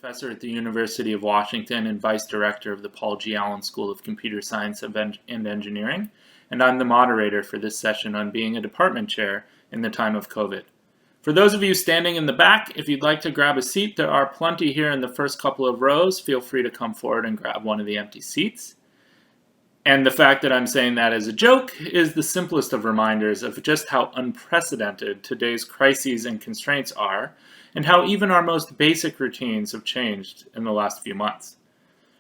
Professor at the University of Washington and Vice Director of the Paul G. Allen School of Computer Science and Engineering, and I'm the moderator for this session on being a department chair in the time of COVID. For those of you standing in the back, if you'd like to grab a seat, there are plenty here in the first couple of rows. Feel free to come forward and grab one of the empty seats. And the fact that I'm saying that as a joke is the simplest of reminders of just how unprecedented today's crises and constraints are, and how even our most basic routines have changed in the last few months.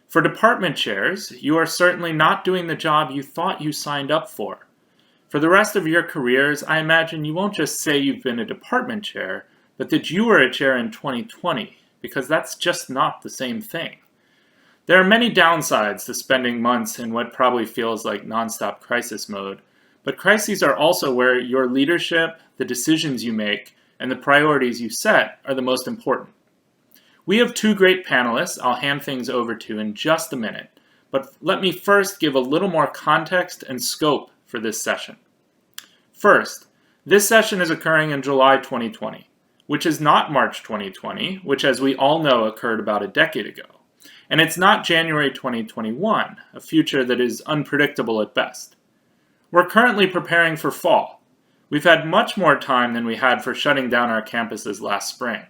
For department chairs, you are certainly not doing the job you thought you signed up for. For the rest of your careers, I imagine you won't just say you've been a department chair, but that you were a chair in 2020, because that's just not the same thing. There are many downsides to spending months in what probably feels like nonstop crisis mode, but crises are also where your leadership, the decisions you make, and the priorities you set are the most important. We have two great panelists I'll hand things over to in just a minute, but let me first give a little more context and scope for this session. First, this session is occurring in July 2020, which is not March 2020, which as we all know occurred about a decade ago. And it's not January 2021, a future that is unpredictable at best. We're currently preparing for fall. We've had much more time than we had for shutting down our campuses last spring.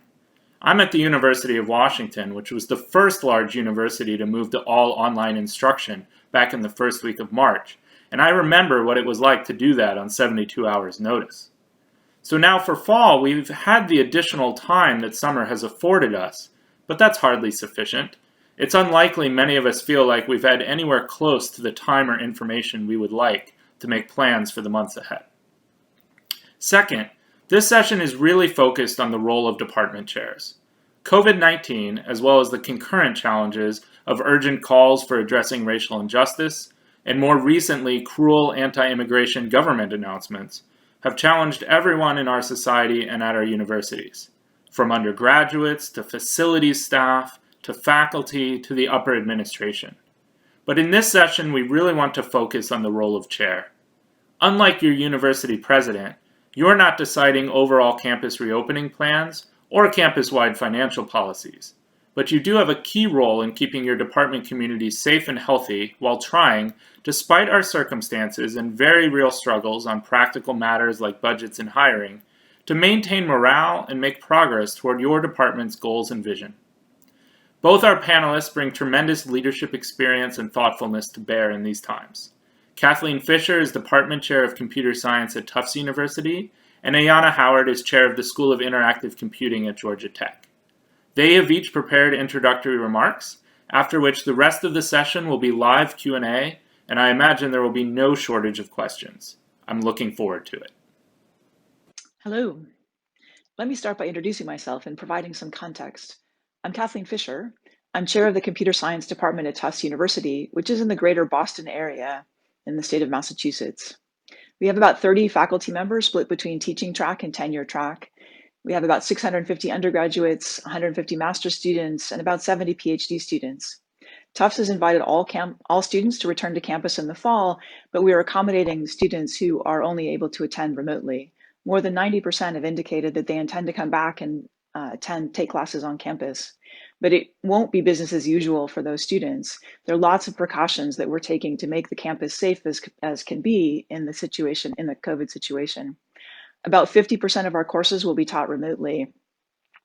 I'm at the University of Washington, which was the first large university to move to all online instruction back in the first week of March, and I remember what it was like to do that on 72 hours notice. So now for fall, we've had the additional time that summer has afforded us, but that's hardly sufficient. It's unlikely many of us feel like we've had anywhere close to the time or information we would like to make plans for the months ahead. Second, this session is really focused on the role of department chairs. COVID-19, as well as the concurrent challenges of urgent calls for addressing racial injustice, and more recently, cruel anti-immigration government announcements, have challenged everyone in our society and at our universities, from undergraduates to facilities staff, to faculty, to the upper administration. But in this session, we really want to focus on the role of chair. Unlike your university president, you're not deciding overall campus reopening plans or campus-wide financial policies, but you do have a key role in keeping your department community safe and healthy while trying, despite our circumstances and very real struggles on practical matters like budgets and hiring, to maintain morale and make progress toward your department's goals and vision. Both our panelists bring tremendous leadership experience and thoughtfulness to bear in these times. Kathleen Fisher is Department Chair of Computer Science at Tufts University, and Ayanna Howard is Chair of the School of Interactive Computing at Georgia Tech. They have each prepared introductory remarks, after which the rest of the session will be live Q&A, and I imagine there will be no shortage of questions. I'm looking forward to it. Hello. Let me start by introducing myself and providing some context. I'm Kathleen Fisher. I'm Chair of the Computer Science Department at Tufts University, which is in the greater Boston area in the state of Massachusetts. We have about 30 faculty members split between teaching track and tenure track. We have about 650 undergraduates, 150 master's students, and about 70 PhD students. Tufts has invited all students to return to campus in the fall, but we are accommodating students who are only able to attend remotely. More than 90% have indicated that they intend to come back and take classes on campus. But it won't be business as usual for those students. There are lots of precautions that we're taking to make the campus safe as can be in the COVID situation. About 50% of our courses will be taught remotely.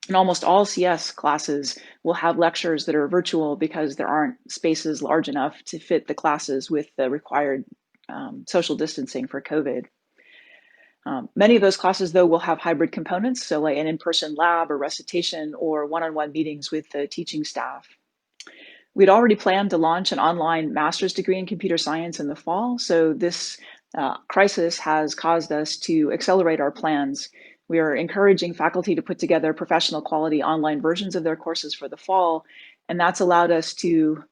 And almost all CS classes will have lectures that are virtual because there aren't spaces large enough to fit the classes with the required social distancing for COVID. Many of those classes, though, will have hybrid components, so like an in-person lab or recitation or one-on-one meetings with the teaching staff. We'd already planned to launch an online master's degree in computer science in the fall, so this crisis has caused us to accelerate our plans. We are encouraging faculty to put together professional quality online versions of their courses for the fall, and that's allowed us to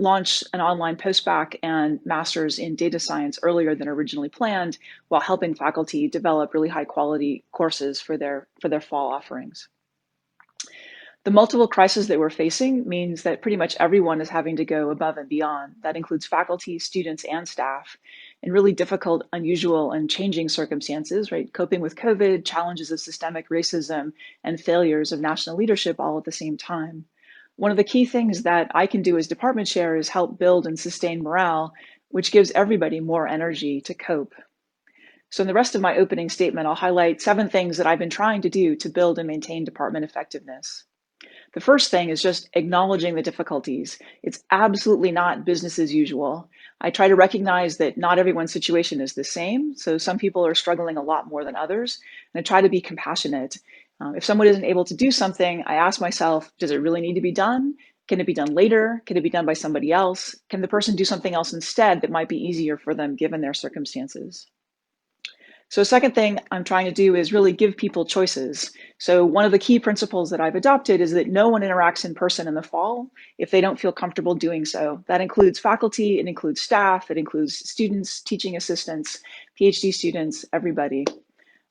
launch an online postbac and master's in data science earlier than originally planned, while helping faculty develop really high quality courses for their fall offerings. The multiple crises that we're facing means that pretty much everyone is having to go above and beyond. That includes faculty, students, and staff. in really difficult, unusual, and changing circumstances, right? Coping with COVID, challenges of systemic racism, and failures of national leadership all at the same time. One of the key things that I can do as department chair is help build and sustain morale, which gives everybody more energy to cope. So in the rest of my opening statement, I'll highlight 7 things that I've been trying to do to build and maintain department effectiveness. The first thing is just acknowledging the difficulties. It's absolutely not business as usual. I try to recognize that not everyone's situation is the same. So some people are struggling a lot more than others. And I try to be compassionate. If someone isn't able to do something, I ask myself, does it really need to be done? Can it be done later? Can it be done by somebody else? Can the person do something else instead that might be easier for them given their circumstances? So a second thing I'm trying to do is really give people choices. So one of the key principles that I've adopted is that no one interacts in person in the fall if they don't feel comfortable doing so. That includes faculty, it includes staff, it includes students, teaching assistants, PhD students, everybody.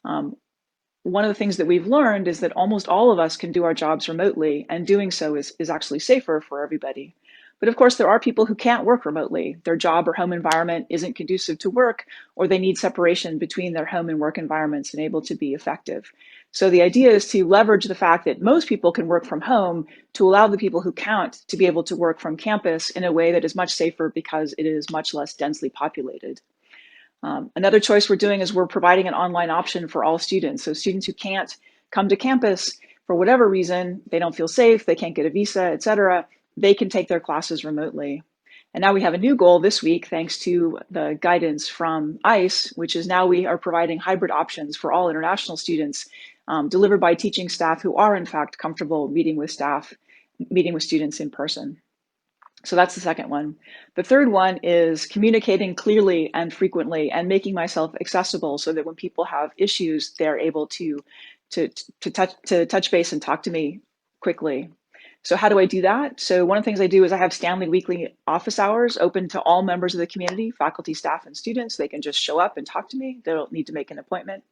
One of the things that we've learned is that almost all of us can do our jobs remotely, and doing so is actually safer for everybody. But of course, there are people who can't work remotely. Their job or home environment isn't conducive to work, or they need separation between their home and work environments and able to be effective. So the idea is to leverage the fact that most people can work from home to allow the people who can't to be able to work from campus in a way that is much safer because it is much less densely populated. Another choice we're doing is we're providing an online option for all students. So students who can't come to campus for whatever reason, they don't feel safe, they can't get a visa, et cetera, they can take their classes remotely. And now we have a new goal this week, thanks to the guidance from ICE, which is now we are providing hybrid options for all international students delivered by teaching staff who are in fact comfortable meeting with students in person. So that's the second one. The third one is communicating clearly and frequently and making myself accessible so that when people have issues, they're able to touch base and talk to me quickly. So how do I do that? So one of the things I do is I have Stanley weekly office hours open to all members of the community, faculty, staff, and students. They can just show up and talk to me. They don't need to make an appointment.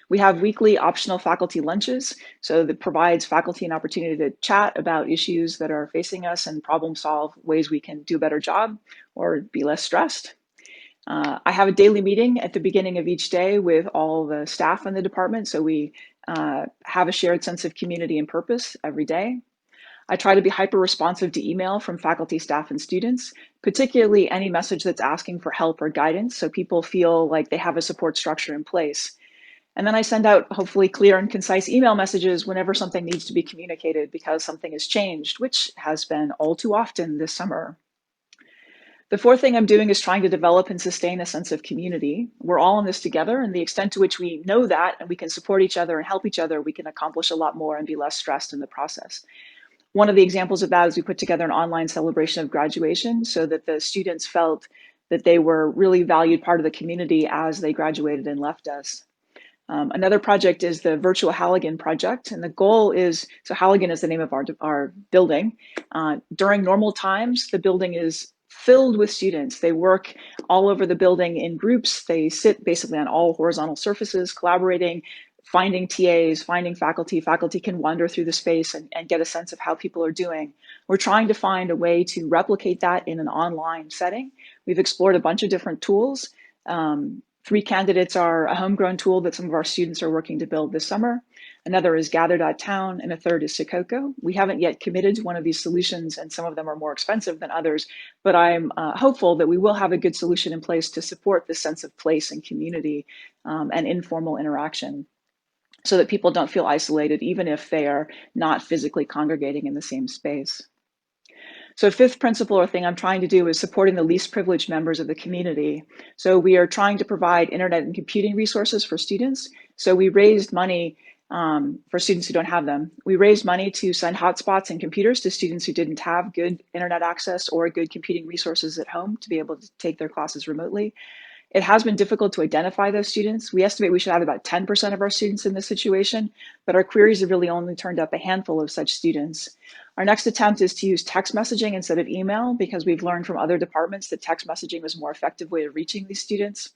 We have weekly optional faculty lunches, so that provides faculty an opportunity to chat about issues that are facing us and problem solve ways we can do a better job or be less stressed. I have a daily meeting at the beginning of each day with all the staff in the department, so we have a shared sense of community and purpose every day. I try to be hyper responsive to email from faculty, staff, and students, particularly any message that's asking for help or guidance, so people feel like they have a support structure in place. And then I send out hopefully clear and concise email messages whenever something needs to be communicated because something has changed, which has been all too often this summer. The fourth thing I'm doing is trying to develop and sustain a sense of community. We're all in this together, and the extent to which we know that and we can support each other and help each other, we can accomplish a lot more and be less stressed in the process. One of the examples of that is we put together an online celebration of graduation so that the students felt that they were really valued part of the community as they graduated and left us. Another project is the virtual Halogen project. And the goal is, so Halogen is the name of our building. During normal times, the building is filled with students. They work all over the building in groups. They sit basically on all horizontal surfaces, collaborating, finding TAs, finding faculty. Faculty can wander through the space and get a sense of how people are doing. We're trying to find a way to replicate that in an online setting. We've explored a bunch of different tools. 3 candidates are a homegrown tool that some of our students are working to build this summer. Another is Gather.town, and a third is Sikoko. We haven't yet committed to one of these solutions, and some of them are more expensive than others, but I'm hopeful that we will have a good solution in place to support this sense of place and community and informal interaction so that people don't feel isolated, even if they are not physically congregating in the same space. So fifth principle or thing I'm trying to do is supporting the least privileged members of the community. So we are trying to provide internet and computing resources for students. So we raised money for students who don't have them. We raised money to send hotspots and computers to students who didn't have good internet access or good computing resources at home to be able to take their classes remotely. It has been difficult to identify those students. We estimate we should have about 10% of our students in this situation, but our queries have really only turned up a handful of such students. Our next attempt is to use text messaging instead of email because we've learned from other departments that text messaging was a more effective way of reaching these students.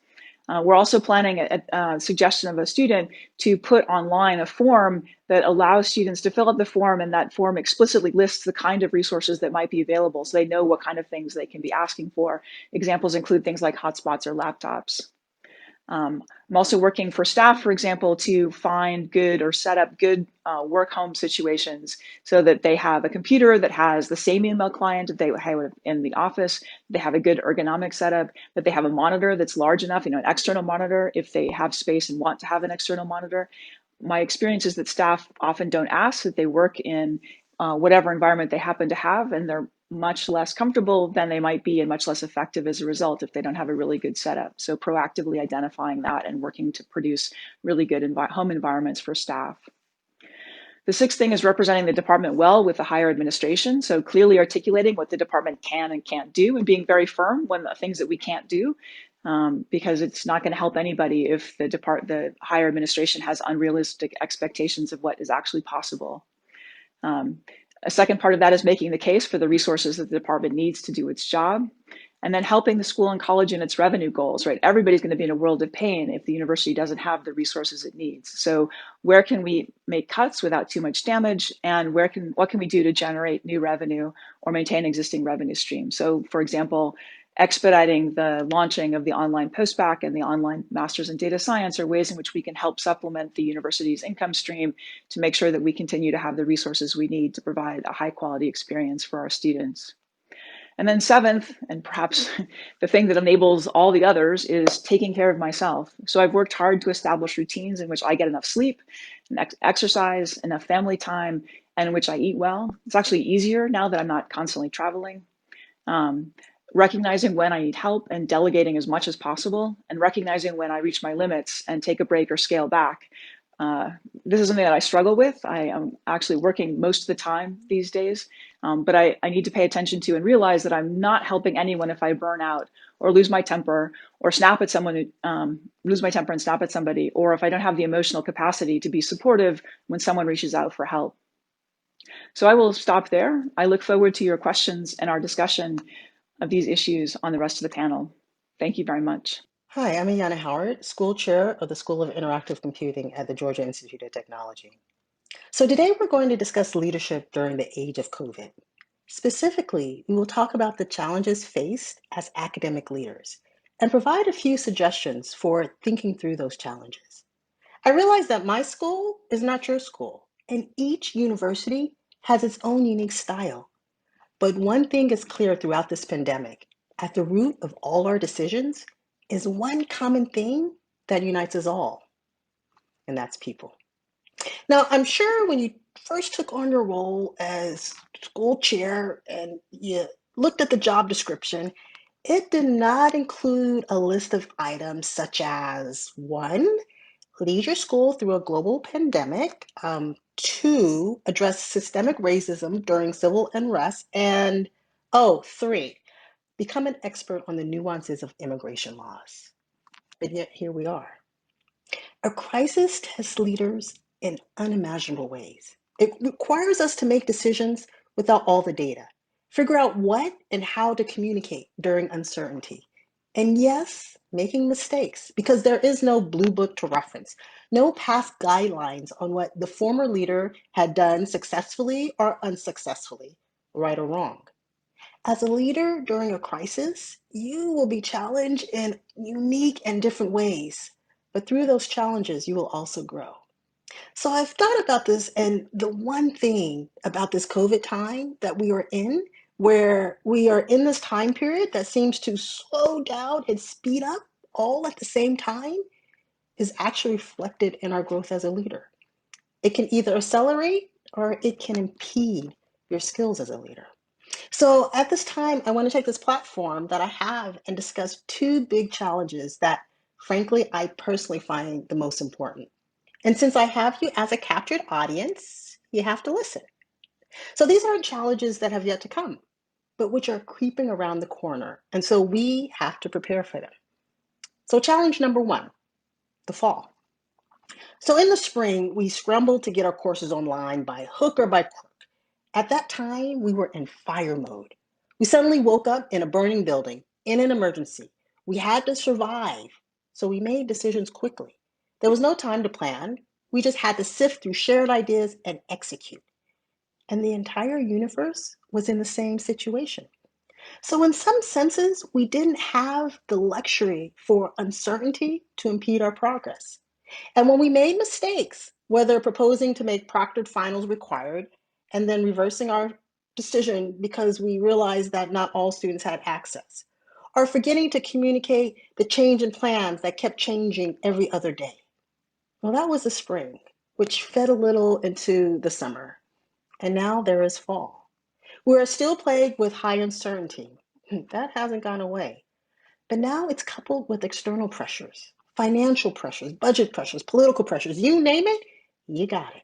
We're also planning a suggestion of a student to put online a form that allows students to fill out the form, and that form explicitly lists the kind of resources that might be available so they know what kind of things they can be asking for. Examples include things like hotspots or laptops. I'm also working for staff, for example, to find good or set up good work home situations so that they have a computer that has the same email client that they have in the office, they have a good ergonomic setup, that they have a monitor that's large enough, an external monitor if they have space and want to have an external monitor. My experience is that staff often don't ask, that they work in whatever environment they happen to have, and they're much less comfortable than they might be and much less effective as a result if they don't have a really good setup. So proactively identifying that and working to produce really good home environments for staff. The sixth thing is representing the department well with the higher administration. So clearly articulating what the department can and can't do and being very firm when the things that we can't do, because it's not going to help anybody if the higher administration has unrealistic expectations of what is actually possible. A second part of that is making the case for the resources that the department needs to do its job, and then helping the school and college in its revenue goals, right? Everybody's going to be in a world of pain if the university doesn't have the resources it needs. So where can we make cuts without too much damage, and what can we do to generate new revenue or maintain existing revenue streams? So for example, expediting the launching of the online postbac and the online masters in data science are ways in which we can help supplement the university's income stream to make sure that we continue to have the resources we need to provide a high quality experience for our students. And then seventh, and perhaps the thing that enables all the others, is taking care of myself. So I've worked hard to establish routines in which I get enough sleep, exercise, enough family time, and in which I eat well. It's actually easier now that I'm not constantly traveling. Recognizing when I need help and delegating as much as possible, and recognizing when I reach my limits and take a break or scale back. This is something that I struggle with. I am actually working most of the time these days, but I need to pay attention to and realize that I'm not helping anyone if I burn out or lose my temper or snap at someone, lose my temper and snap at somebody, or if I don't have the emotional capacity to be supportive when someone reaches out for help. So I will stop there. I look forward to your questions and our discussion of these issues on the rest of the panel. Thank you very much. Hi, I'm Ayanna Howard, School Chair of the School of Interactive Computing at the Georgia Institute of Technology. So today we're going to discuss leadership during the age of COVID. Specifically, we will talk about the challenges faced as academic leaders and provide a few suggestions for thinking through those challenges. I realize that my school is not your school, and each university has its own unique style. But one thing is clear throughout this pandemic: at the root of all our decisions is one common thing that unites us all, and that's people. Now, I'm sure when you first took on your role as school chair and you looked at the job description, it did not include a list of items such as one, lead your school through a global pandemic, two, address systemic racism during civil unrest, and three, become an expert on the nuances of immigration laws. But yet here we are. A crisis tests leaders in unimaginable ways. It requires us to make decisions without all the data, figure out what and how to communicate during uncertainty. And yes, making mistakes, because there is no blue book to reference, no past guidelines on what the former leader had done successfully or unsuccessfully, right or wrong. As a leader during a crisis, you will be challenged in unique and different ways, but through those challenges, you will also grow. So I've thought about this, and the one thing about this COVID time that we are in, where we are in this time period that seems to slow down and speed up all at the same time, is actually reflected in our growth as a leader. It can either accelerate or it can impede your skills as a leader. So at this time, I want to take this platform that I have and discuss two big challenges that, frankly, I personally find the most important. And since I have you as a captured audience, you have to listen. So these aren't challenges that have yet to come, but which are creeping around the corner. And so we have to prepare for them. So challenge number one, the fall. So in the spring, we scrambled to get our courses online by hook or by crook. At that time, we were in fire mode. We suddenly woke up in a burning building, in an emergency. We had to survive. so we made decisions quickly. There was no time to plan. We just had to sift through shared ideas and execute. And the entire universe was in the same situation. So, in some senses, we didn't have the luxury for uncertainty to impede our progress. And when we made mistakes, whether proposing to make proctored finals required and then reversing our decision because we realized that not all students had access, or forgetting to communicate the change in plans that kept changing every other day. Well, that was the spring, which fed a little into the summer, and now there is fall. We are still plagued with high uncertainty. That hasn't gone away. But now it's coupled with external pressures, financial pressures, budget pressures, political pressures, you name it, you got it.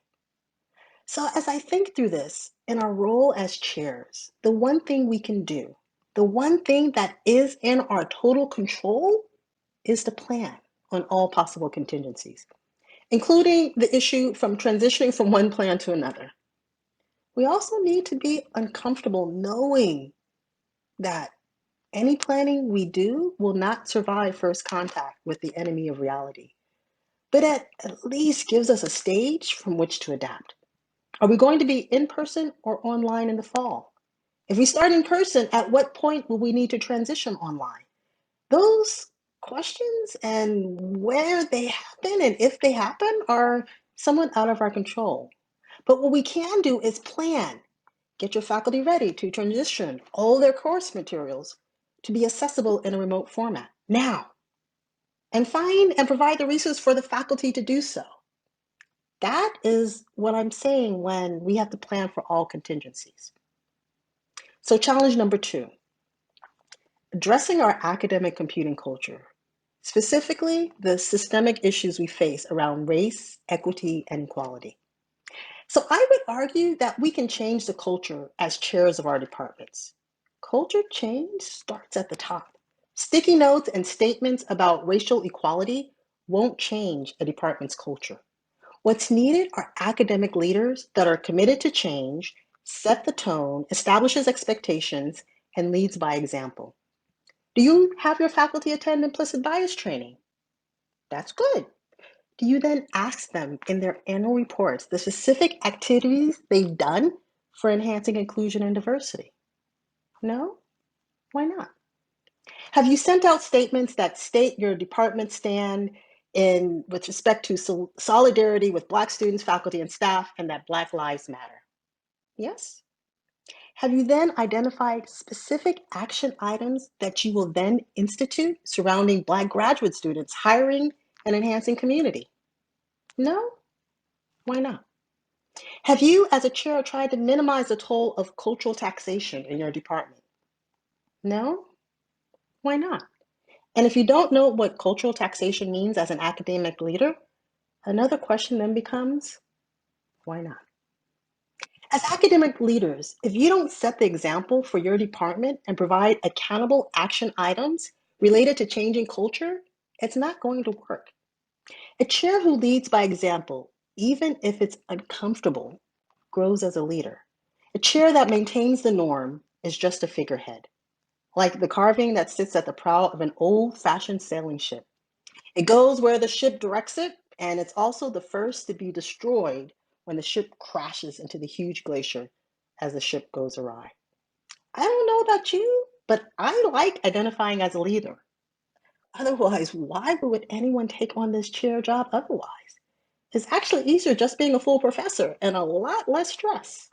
So as I think through this, in our role as chairs, the one thing we can do, the one thing that is in our total control is to plan on all possible contingencies, including the issue from transitioning from one plan to another. We also need to be uncomfortable knowing that any planning we do will not survive first contact with the enemy of reality, but it at least gives us a stage from which to adapt. Are we going to be in person or online in the fall? If we start in person, at what point will we need to transition online? Those questions and where they happen and if they happen are somewhat out of our control. But what we can do is plan. Get your faculty ready to transition all their course materials to be accessible in a remote format now, and find and provide the resources for the faculty to do so. That is what I'm saying when we have to plan for all contingencies. So challenge number 2, addressing our academic computing culture, specifically the systemic issues we face around race, equity, and equality. So I would argue that we can change the culture as chairs of our departments. Culture change starts at the top. Sticky notes and statements about racial equality won't change a department's culture. What's needed are academic leaders that are committed to change, set the tone, establishes expectations, and leads by example. Do you have your faculty attend implicit bias training? That's good. Do you then ask them in their annual reports the specific activities they've done for enhancing inclusion and diversity? No? Why not? Have you sent out statements that state your department stand in with respect to solidarity with Black students, faculty, and staff, and that Black lives matter? Yes? Have you then identified specific action items that you will then institute surrounding Black graduate students, hiring, and enhancing community? No? Why not? Have you, as a chair, tried to minimize the toll of cultural taxation in your department? No? Why not? And if you don't know what cultural taxation means as an academic leader, another question then becomes, why not? As academic leaders, if you don't set the example for your department and provide accountable action items related to changing culture, it's not going to work. A chair who leads by example, even if it's uncomfortable, grows as a leader. A chair that maintains the norm is just a figurehead, like the carving that sits at the prow of an old-fashioned sailing ship. It goes where the ship directs it, and it's also the first to be destroyed when the ship crashes into the huge glacier as the ship goes awry. I don't know about you, but I like identifying as a leader. Otherwise, why would anyone take on this chair job otherwise? It's actually easier just being a full professor and a lot less stress.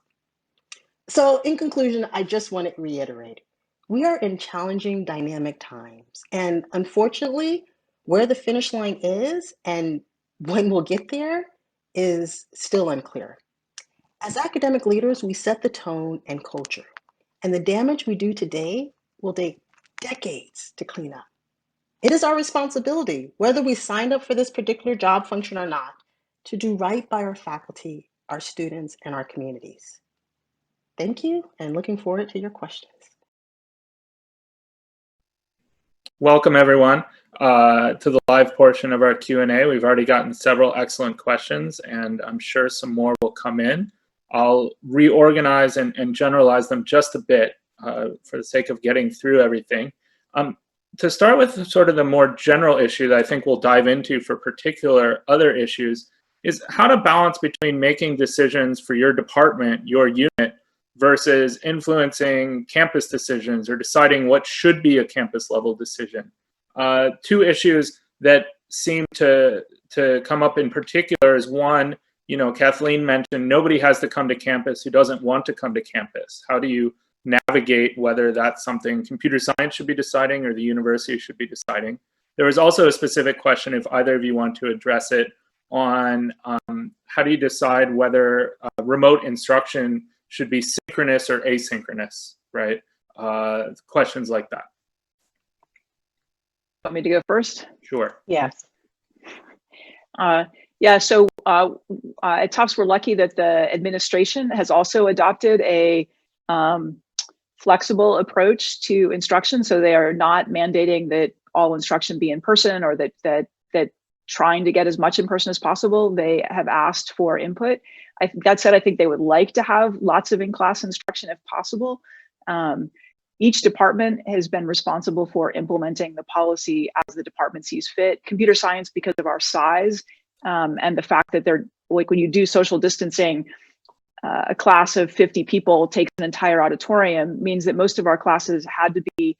So in conclusion, I just want to reiterate, we are in challenging dynamic times. And unfortunately, where the finish line is and when we'll get there is still unclear. As academic leaders, we set the tone and culture. And the damage we do today will take decades to clean up. It is our responsibility, whether we signed up for this particular job function or not, to do right by our faculty, our students, and our communities. Thank you, and looking forward to your questions. Welcome everyone to the live portion of our Q&A. We've already gotten several excellent questions, and I'm sure some more will come in. I'll reorganize and generalize them just a bit for the sake of getting through everything. to start with sort of the more general issue that I think we'll dive into for particular other issues is how to balance between making decisions for your department, your unit, versus influencing campus decisions or deciding what should be a campus level decision. Two issues that seem to come up in particular is one, Kathleen mentioned nobody has to come to campus who doesn't want to come to campus. How do you navigate whether that's something computer science should be deciding or the university should be deciding? There was also a specific question, if either of you want to address it, on how do you decide whether remote instruction should be synchronous or asynchronous, right? Questions like that. Want me to go first? Sure. Yes. Yeah, so at Tufts, we're lucky that the administration has also adopted a flexible approach to instruction. So they are not mandating that all instruction be in person, or that trying to get as much in person as possible. They have asked for input. That said, I think they would like to have lots of in-class instruction if possible. Each department has been responsible for implementing the policy as the department sees fit. Computer science, because of our size and the fact that they're, like, when you do social distancing, a class of 50 people takes an entire auditorium, means that most of our classes had to be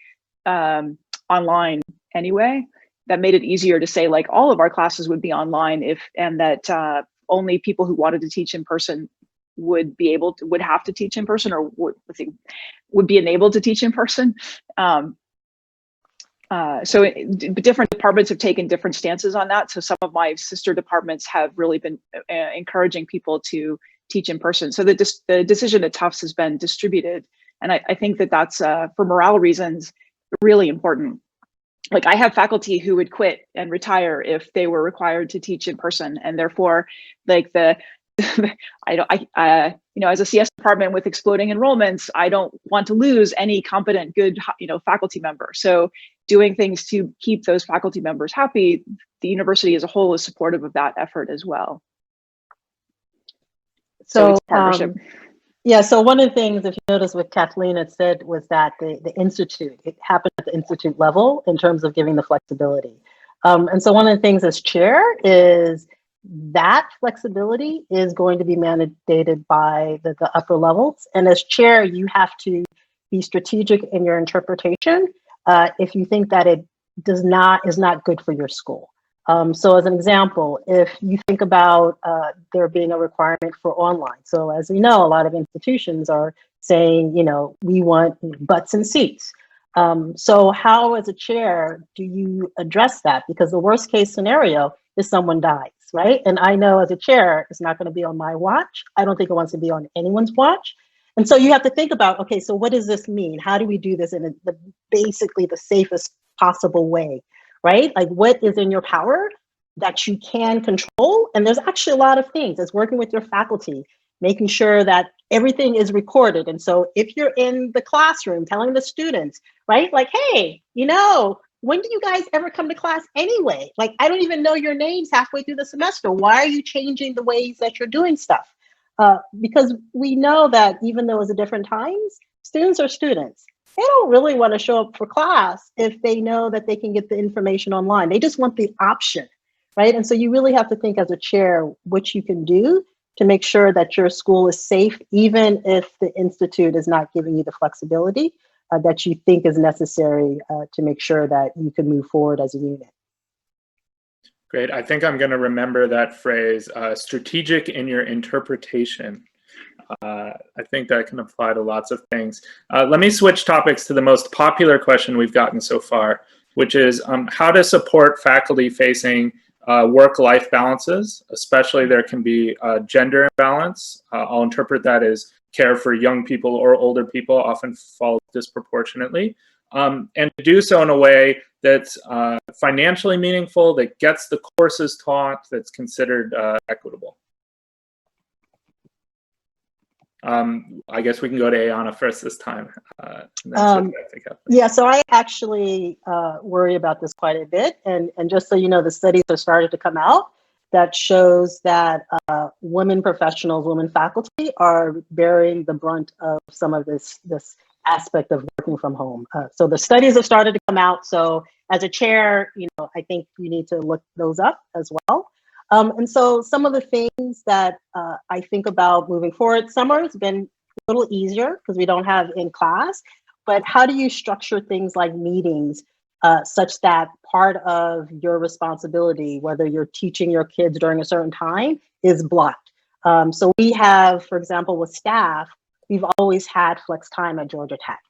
online anyway. That made it easier to say, like, all of our classes would be online and that only people who wanted to teach in person would have to teach in person, or would be enabled to teach in person. So different departments have taken different stances on that. So some of my sister departments have really been encouraging people to teach in person. So the decision at Tufts has been distributed. And I think that that's, for morale reasons, really important. Like, I have faculty who would quit and retire if they were required to teach in person. And therefore, like, as a CS department with exploding enrollments, I don't want to lose any competent, good, faculty member. So doing things to keep those faculty members happy, the university as a whole is supportive of that effort as well. So it's a partnership. Yeah, so one of the things, if you notice what Kathleen had said, was that the institute, it happened at the institute level in terms of giving the flexibility. And so one of the things as chair is that flexibility is going to be mandated by the upper levels. And as chair, you have to be strategic in your interpretation if you think that it is not good for your school. So as an example, if you think about there being a requirement for online. So as we know, a lot of institutions are saying, we want butts and seats. So how, as a chair, do you address that? Because the worst case scenario is someone dies, right? And I know as a chair, it's not going to be on my watch. I don't think it wants to be on anyone's watch. And so you have to think about, okay, so what does this mean? How do we do this in basically the safest possible way? Right? Like, what is in your power that you can control? And there's actually a lot of things. It's working with your faculty, making sure that everything is recorded. And so if you're in the classroom telling the students, right, like, hey, when do you guys ever come to class anyway? Like, I don't even know your names halfway through the semester. Why are you changing the ways that you're doing stuff? Because we know that even though it's at different times, students are students. They don't really want to show up for class if they know that they can get the information online. They just want the option, right? And so you really have to think as a chair what you can do to make sure that your school is safe, even if the institute is not giving you the flexibility that you think is necessary to make sure that you can move forward as a unit. Great. I think I'm going to remember that phrase, strategic in your interpretation. I think that can apply to lots of things. Let me switch topics to the most popular question we've gotten so far, which is how to support faculty facing work-life balances, especially there can be gender imbalance. I'll interpret that as care for young people or older people often falls disproportionately. And to do so in a way that's financially meaningful, that gets the courses taught, that's considered equitable. I guess we can go to Ayanna first this time. Yeah, so I actually worry about this quite a bit. And just so you know, the studies have started to come out that shows that women professionals, women faculty are bearing the brunt of some of this aspect of working from home. So the studies have started to come out. So as a chair, I think you need to look those up as well. And so some of the things that I think about moving forward, summer has been a little easier because we don't have in class, but how do you structure things like meetings such that part of your responsibility, whether you're teaching your kids during a certain time, is blocked? So we have, for example, with staff, we've always had flex time at Georgia Tech.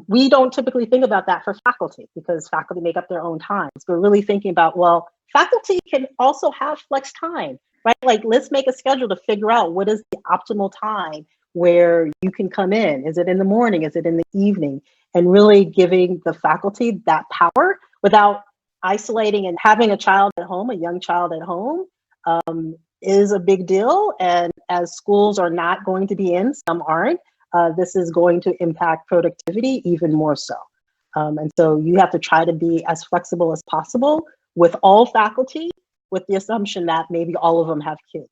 We don't typically think about that for faculty because faculty make up their own times. We're really thinking about, well, faculty can also have flex time, right? Like, let's make a schedule to figure out what is the optimal time where you can come in. Is it in the morning? Is it in the evening? And really giving the faculty that power without isolating and having a child at home, a young child at home, is a big deal. And as schools are not going to be in, some aren't, this is going to impact productivity even more so. And so you have to try to be as flexible as possible with all faculty, with the assumption that maybe all of them have kids.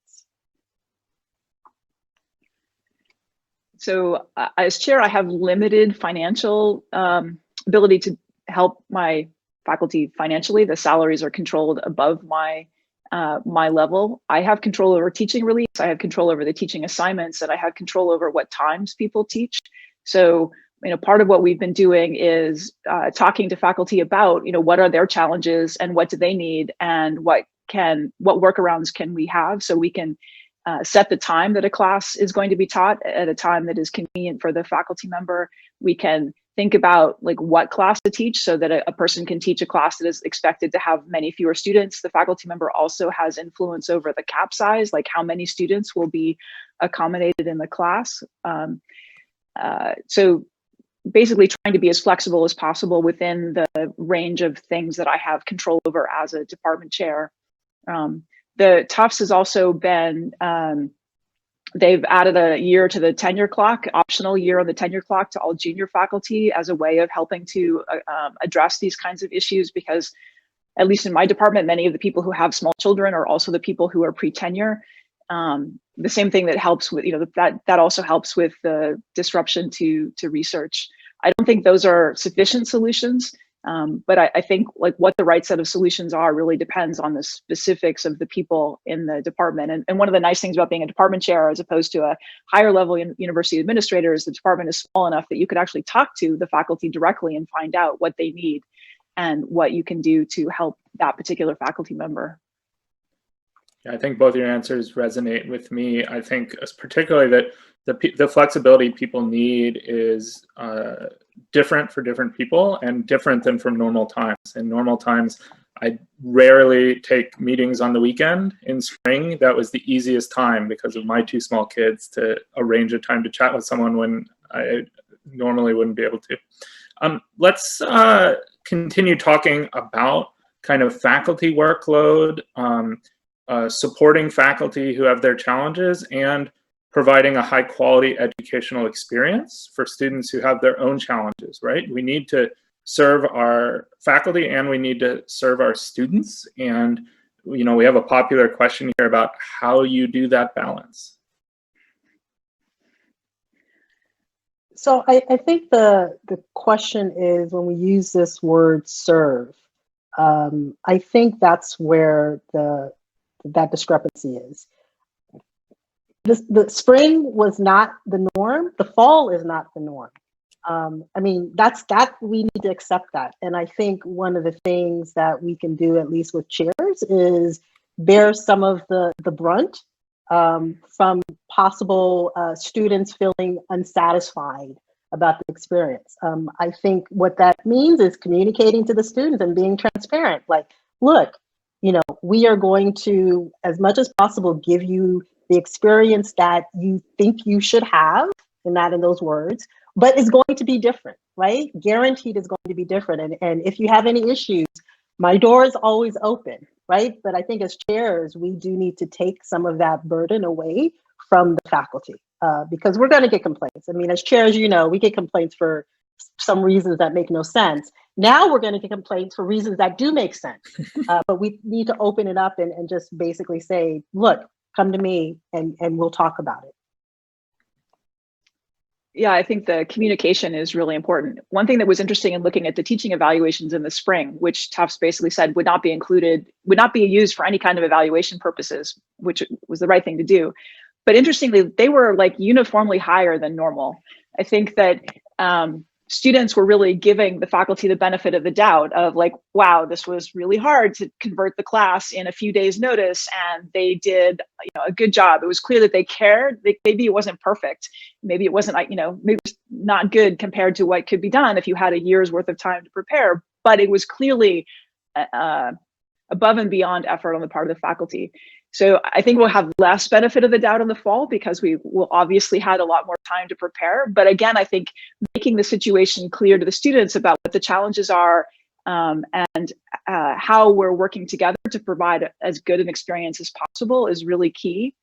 So as chair, I have limited financial ability to help my faculty financially. The salaries are controlled above my level. I have control over teaching release. I have control over the teaching assignments, and I have control over what times people teach. So, part of what we've been doing is talking to faculty about, what are their challenges and what do they need, and what workarounds can we have so we can set the time that a class is going to be taught at a time that is convenient for the faculty member. We can think about what class to teach so that a person can teach a class that is expected to have many fewer students. The faculty member also has influence over the cap size, like how many students will be accommodated in the class. So basically trying to be as flexible as possible within the range of things that I have control over as a department chair. The Tufts has also been, they've added a year to the tenure clock, optional year on the tenure clock to all junior faculty as a way of helping to address these kinds of issues, because at least in my department, many of the people who have small children are also the people who are pre-tenure. The same thing that helps with, that also helps with the disruption to research. I don't think those are sufficient solutions. But I think what the right set of solutions are really depends on the specifics of the people in the department. And one of the nice things about being a department chair as opposed to a higher level university administrator is the department is small enough that you could actually talk to the faculty directly and find out what they need and what you can do to help that particular faculty member. Yeah, I think both your answers resonate with me. I think particularly that the flexibility people need is different for different people and different than from normal times. In normal times, I rarely take meetings on the weekend. In spring, that was the easiest time because of my two small kids to arrange a time to chat with someone when I normally wouldn't be able to. Let's continue talking about kind of faculty workload, supporting faculty who have their challenges, and providing a high quality educational experience for students who have their own challenges, right? We need to serve our faculty and we need to serve our students. And, we have a popular question here about how you do that balance. So I think the question is, when we use this word serve, I think that's where that discrepancy is. The spring was not the norm. The fall is not the norm. We need to accept that. And I think one of the things that we can do, at least with chairs, is bear some of the brunt from possible students feeling unsatisfied about the experience. I think what that means is communicating to the students and being transparent. Like, look, we are going to, as much as possible, give you the experience that you think you should have, and not in those words, but it's going to be different, right? Guaranteed it's going to be different. And if you have any issues, my door is always open, right? But I think as chairs, we do need to take some of that burden away from the faculty because we're going to get complaints. As chairs, we get complaints for some reasons that make no sense. Now we're going to get complaints for reasons that do make sense. But we need to open it up and just basically say, look, come to me and we'll talk about it. Yeah, I think the communication is really important. One thing that was interesting in looking at the teaching evaluations in the spring, which Tufts basically said would not be included, would not be used for any kind of evaluation purposes, which was the right thing to do. But interestingly, they were like uniformly higher than normal. I think that students were really giving the faculty the benefit of the doubt of like, wow, this was really hard to convert the class in a few days' notice, and they did, a good job. It was clear that they cared. Maybe it wasn't perfect. Maybe it wasn't, maybe it was not good compared to what could be done if you had a year's worth of time to prepare. But it was clearly above and beyond effort on the part of the faculty. So I think we'll have less benefit of the doubt in the fall because we will obviously had a lot more time to prepare. But again, I think making the situation clear to the students about what the challenges are and how we're working together to provide as good an experience as possible is really key.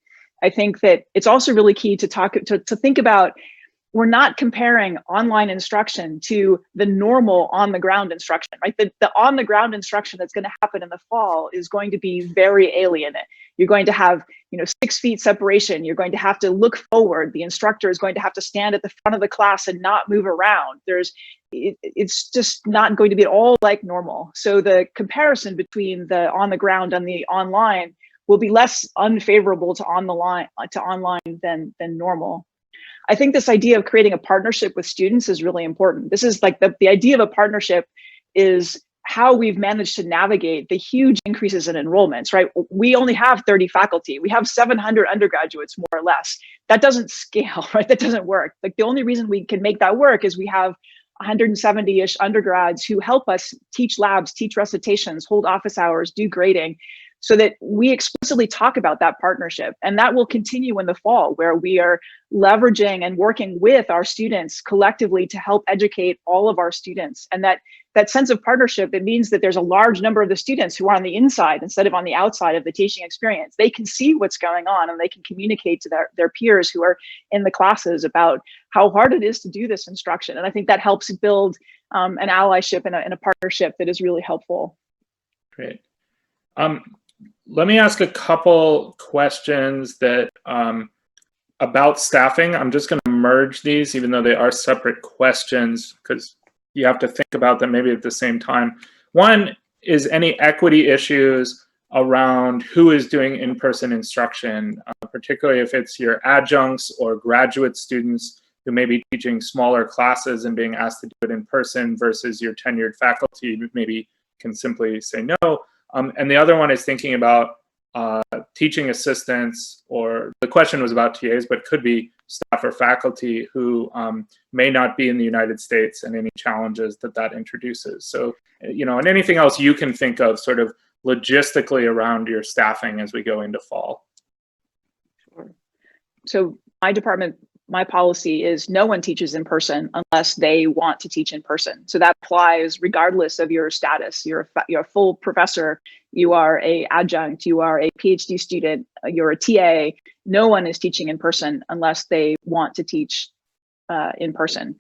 I think that it's also really key to think about, we're not comparing online instruction to the normal on the ground instruction, right? The on the ground instruction that's going to happen in the fall is going to be very alien. You're going to have, 6 feet separation. You're going to have to look forward. The instructor is going to have to stand at the front of the class and not move around. It's just not going to be at all like normal. So the comparison between the on the ground and the online will be less unfavorable to online than normal. I think this idea of creating a partnership with students is really important. This is like the idea of a partnership is how we've managed to navigate the huge increases in enrollments, right? We only have 30 faculty. We have 700 undergraduates, more or less. That doesn't scale, right? That doesn't work. Like the only reason we can make that work is we have 170-ish undergrads who help us teach labs, teach recitations, hold office hours, do grading, so that we explicitly talk about that partnership. And that will continue in the fall, where we are leveraging and working with our students collectively to help educate all of our students. And that sense of partnership, it means that there's a large number of the students who are on the inside instead of on the outside of the teaching experience. They can see what's going on and they can communicate to their peers who are in the classes about how hard it is to do this instruction. And I think that helps build an allyship and a partnership that is really helpful. Great. Let me ask a couple questions that about staffing. I'm just going to merge these, even though they are separate questions, because you have to think about them maybe at the same time. One is any equity issues around who is doing in-person instruction, particularly if it's your adjuncts or graduate students who may be teaching smaller classes and being asked to do it in person versus your tenured faculty who maybe can simply say no. And the other one is thinking about teaching assistants, or the question was about TAs, but could be staff or faculty who may not be in the United States, and any challenges that introduces. So, and anything else you can think of sort of logistically around your staffing as we go into fall. Sure. So my department, my policy is no one teaches in person unless they want to teach in person. So that applies regardless of your status. You're a full professor, you are a adjunct, you are a PhD student, you're a TA. No one is teaching in person unless they want to teach in person.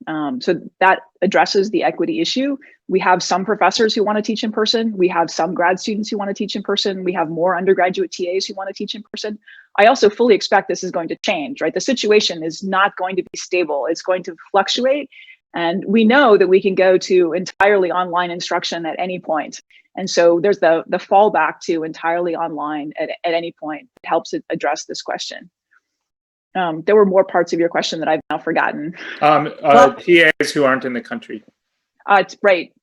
So that addresses the equity issue. We have some professors who want to teach in person. We have some grad students who want to teach in person. We have more undergraduate TAs who want to teach in person. I also fully expect this is going to change, right? The situation is not going to be stable. It's going to fluctuate. And we know that we can go to entirely online instruction at any point. And so there's the fallback to entirely online at any point. It helps it address this question. There were more parts of your question that I've now forgotten. TAs who aren't in the country. Right.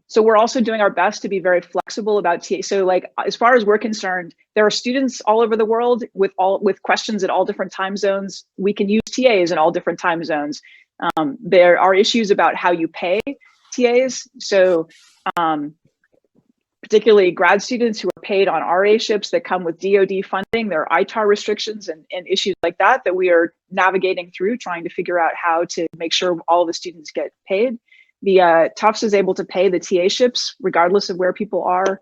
So we're also doing our best to be very flexible about TA. So like, as far as we're concerned, there are students all over the world with questions at all different time zones. We can use TAs in all different time zones. There are issues about how you pay TAs. So particularly grad students who are paid on RA-ships that come with DoD funding, there are ITAR restrictions and issues like that we are navigating through, trying to figure out how to make sure all the students get paid. The Tufts is able to pay the TA-ships regardless of where people are.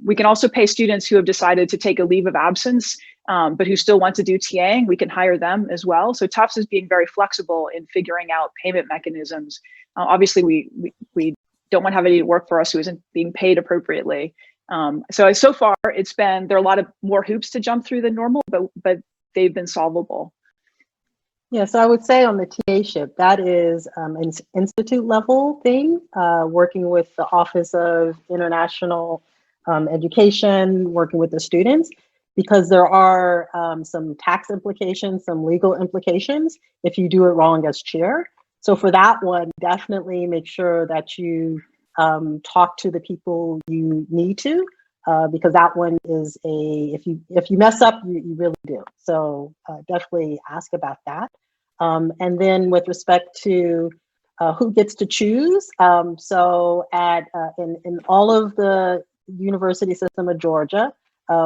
We can also pay students who have decided to take a leave of absence, but who still want to do TAing. We can hire them as well. So Tufts is being very flexible in figuring out payment mechanisms. Obviously, we don't want to have anybody work for us who isn't being paid appropriately. So far, there are a lot of more hoops to jump through than normal, but they've been solvable. Yeah, so I would say on the TA-ship, that is an institute level thing, working with the Office of International Education, working with the students, because there are some tax implications, some legal implications if you do it wrong as chair. So for that one, definitely make sure that you talk to the people you need to, because that one is if you mess up, you really do. So definitely ask about that. And then with respect to who gets to choose, so in all of the university system of Georgia,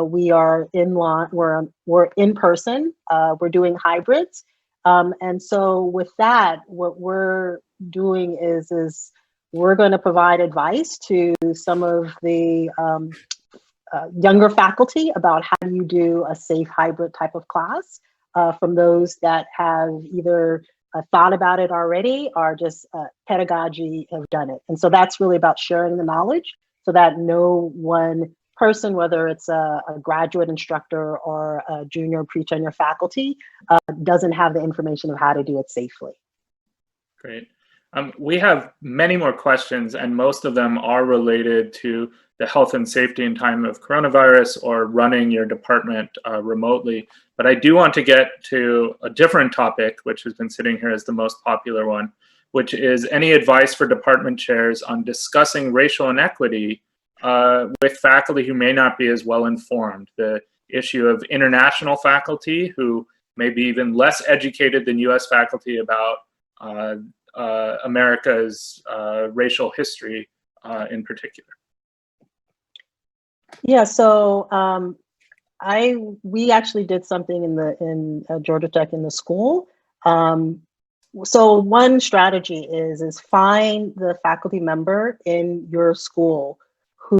we are in line. We're in person. We're doing hybrids, and so with that, what we're doing is we're going to provide advice to some of the younger faculty about how do you do a safe hybrid type of class from those that have either thought about it already or just pedagogy have done it. And so that's really about sharing the knowledge so that no one person, whether it's a graduate instructor or a junior pre-tenure faculty, doesn't have the information of how to do it safely. Great. We have many more questions, and most of them are related to the health and safety in time of coronavirus or running your department remotely. But I do want to get to a different topic, which has been sitting here as the most popular one, which is any advice for department chairs on discussing racial inequity with faculty who may not be as well informed. The issue of international faculty who may be even less educated than US faculty about America's racial history in particular. Yeah, so we actually did something in Georgia Tech in the school. So one strategy is find the faculty member in your school who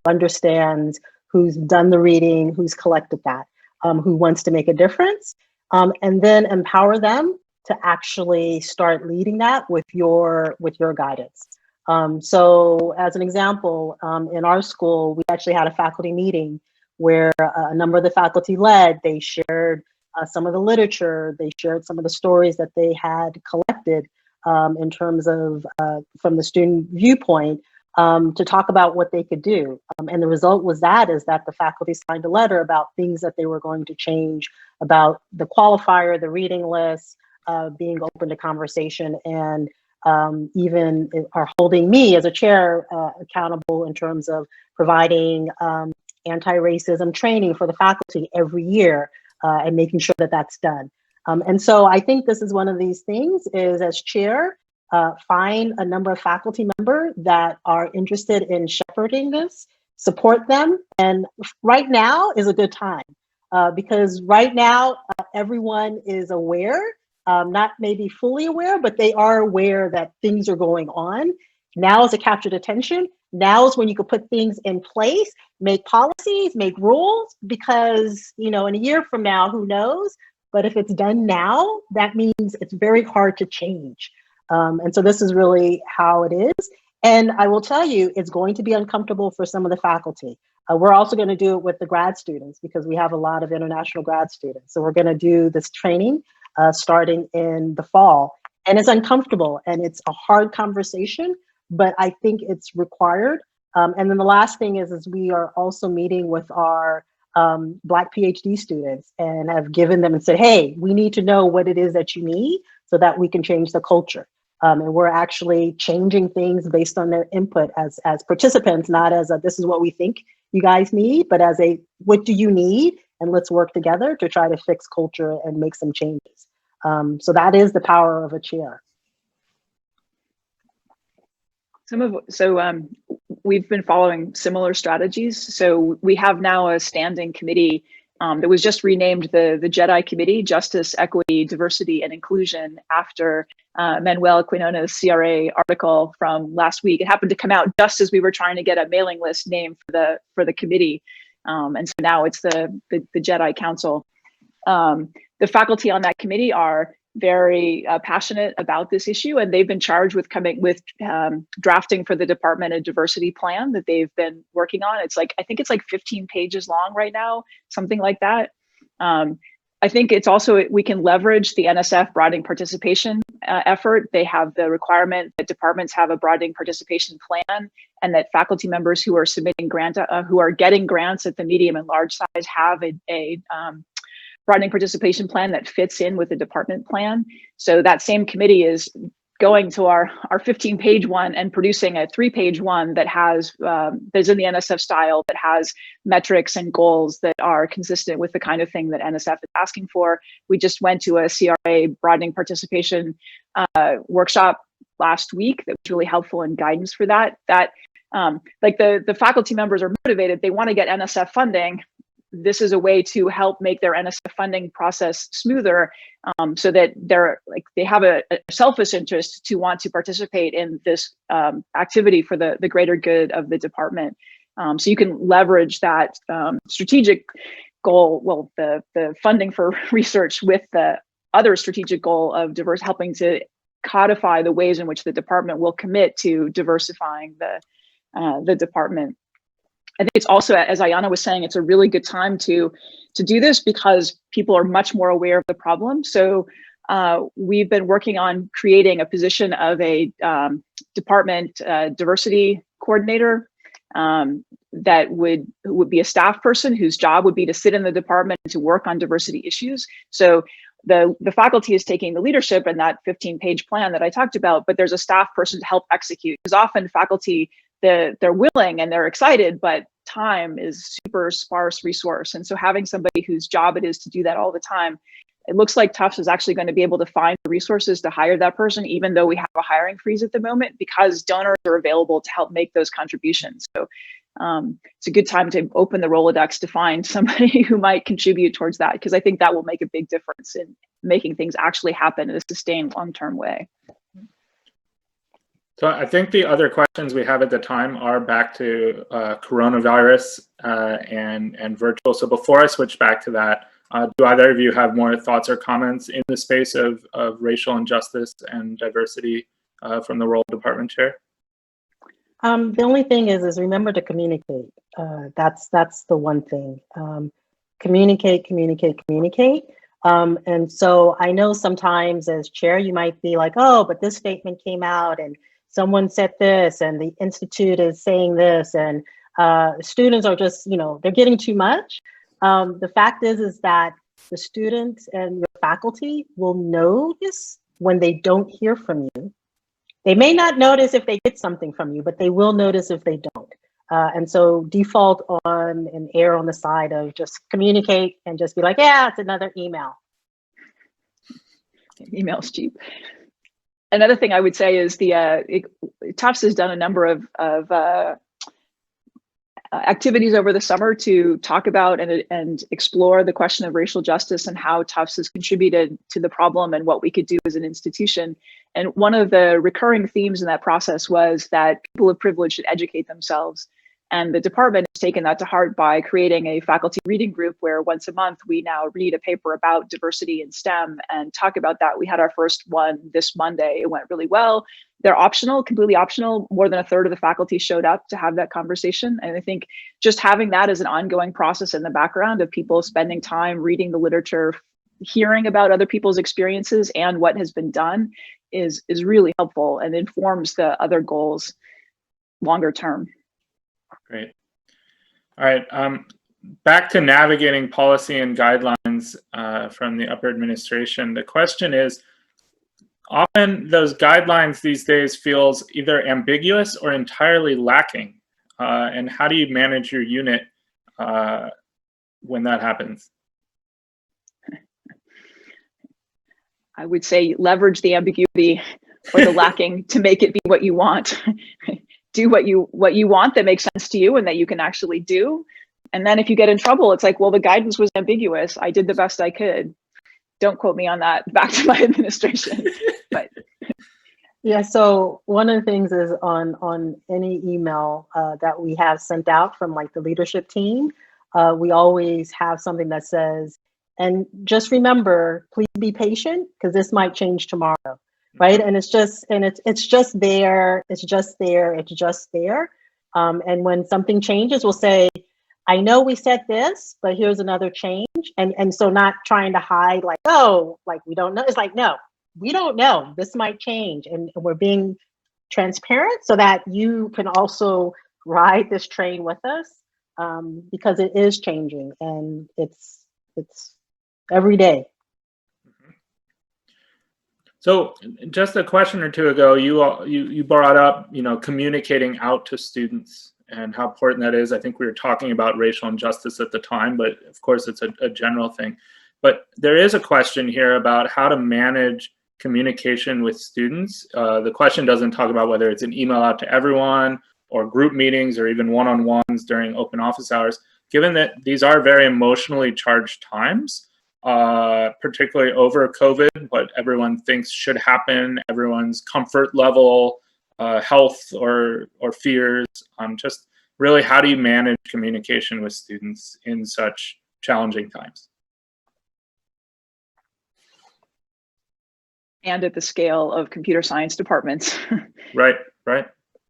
understands, who's done the reading, who's collected that, who wants to make a difference, and then empower them to actually start leading that with your guidance. So as an example, in our school, we actually had a faculty meeting where a number of the faculty led, they shared some of the literature, they shared some of the stories that they had collected in terms of from the student viewpoint to talk about what they could do. And the result was that the faculty signed a letter about things that they were going to change about the qualifier, the reading list, being open to conversation, and even are holding me as a chair accountable in terms of providing anti-racism training for the faculty every year and making sure that that's done. And so I think this is one of these things is as chair, find a number of faculty members that are interested in shepherding this, support them. And right now is a good time because right now everyone is aware, not maybe fully aware, but they are aware that things are going on. Now is a captured attention. Now is when you could put things in place, make policies, make rules, because, you know, in a year from now, who knows? But if it's done now, that means it's very hard to change. And so this is really how it is. And I will tell you, it's going to be uncomfortable for some of the faculty. We're also going to do it with the grad students because we have a lot of international grad students. So we're going to do this training starting in the fall. And it's uncomfortable and it's a hard conversation, but I think it's required. And then the last thing is we are also meeting with our Black PhD students and have given them and said, hey, we need to know what it is that you need so that we can change the culture. And we're actually changing things based on their input as participants, not as a, this is what we think you guys need, but as a, what do you need? And let's work together to try to fix culture and make some changes. So that is the power of a chair. We've been following similar strategies. So we have now a standing committee that was just renamed the JEDI Committee, Justice, Equity, Diversity, and Inclusion, after Manuel Quinones' CRA article from last week. It happened to come out just as we were trying to get a mailing list name for the committee. And so now it's the JEDI Council. The faculty on that committee are very passionate about this issue, and they've been charged with coming with drafting for the department a diversity plan that they've been working on. It's like, I think it's like 15 pages long right now, something like that. I think it's also, we can leverage the NSF broadening participation effort. They have the requirement that departments have a broadening participation plan, and that faculty members who are submitting who are getting grants at the medium and large size have a broadening participation plan that fits in with the department plan. So that same committee is going to our 15-page one and producing a 3-page one that has that's in the NSF style, that has metrics and goals that are consistent with the kind of thing that NSF is asking for. We just went to a CRA broadening participation workshop last week that was really helpful in guidance for that. Like the faculty members are motivated, they want to get NSF funding. This is a way to help make their NSF funding process smoother, so that they have a selfish interest to want to participate in this activity for the greater good of the department. So you can leverage that strategic goal, well, the funding for research, with the other strategic goal of helping to codify the ways in which the department will commit to diversifying the department. I think it's also, as Ayanna was saying, it's a really good time to do this because people are much more aware of the problem. So we've been working on creating a position of a department diversity coordinator that would be a staff person whose job would be to sit in the department to work on diversity issues. So the faculty is taking the leadership in that 15-page plan that I talked about, but there's a staff person to help execute, because often faculty, they're willing and they're excited, but time is super sparse resource. And so having somebody whose job it is to do that all the time, it looks like Tufts is actually going to be able to find the resources to hire that person, even though we have a hiring freeze at the moment, because donors are available to help make those contributions. So it's a good time to open the Rolodex to find somebody who might contribute towards that, because I think that will make a big difference in making things actually happen in a sustained long-term way. So I think the other questions we have at the time are back to coronavirus and virtual. So before I switch back to that, do either of you have more thoughts or comments in the space of racial injustice and diversity from the role of department chair? The only thing is remember to communicate. That's the one thing. Communicate. And so I know sometimes as chair, you might be like, oh, but this statement came out and someone said this and the institute is saying this, and students are just, they're getting too much. The fact is that the students and your faculty will notice when they don't hear from you. They may not notice if they get something from you, but they will notice if they don't. And so default on and err on the side of just communicate and just be like, yeah, it's another email. Email's cheap. Another thing I would say is Tufts has done a number of activities over the summer to talk about and explore the question of racial justice and how Tufts has contributed to the problem and what we could do as an institution. And one of the recurring themes in that process was that people of privilege should educate themselves. And the department has taken that to heart by creating a faculty reading group where once a month we now read a paper about diversity in STEM and talk about that. We had our first one this Monday. It went really well. They're optional, completely optional. More than a third of the faculty showed up to have that conversation. And I think just having that as an ongoing process in the background of people spending time reading the literature, hearing about other people's experiences and what has been done is really helpful and informs the other goals longer term. Great. All right. Back to navigating policy and guidelines from the upper administration. The question is, often those guidelines these days feels either ambiguous or entirely lacking. And how do you manage your unit when that happens? I would say leverage the ambiguity or the lacking to make it be what you want. Do what you want that makes sense to you and that you can actually do. And then if you get in trouble, it's like, well, the guidance was ambiguous. I did the best I could. Don't quote me on that. Back to my administration. But yeah, so one of the things is on any email that we have sent out from like the leadership team, we always have something that says, and just remember, please be patient because this might change tomorrow. Right. And it's just there. And when something changes, we'll say, I know we said this, but here's another change. change. And so not trying to hide like, oh, like we don't know. It's like, no, we don't know. This might change. And we're being transparent so that you can also ride this train with us, because it is changing and it's every day. So just a question or two ago, you brought up, communicating out to students and how important that is. I think we were talking about racial injustice at the time, but of course it's a general thing. But there is a question here about how to manage communication with students. The question doesn't talk about whether it's an email out to everyone or group meetings or even one-on-ones during open office hours. Given that these are very emotionally charged times, particularly over COVID, what everyone thinks should happen, everyone's comfort level, health or fears, just really how do you manage communication with students in such challenging times? And at the scale of computer science departments. Right.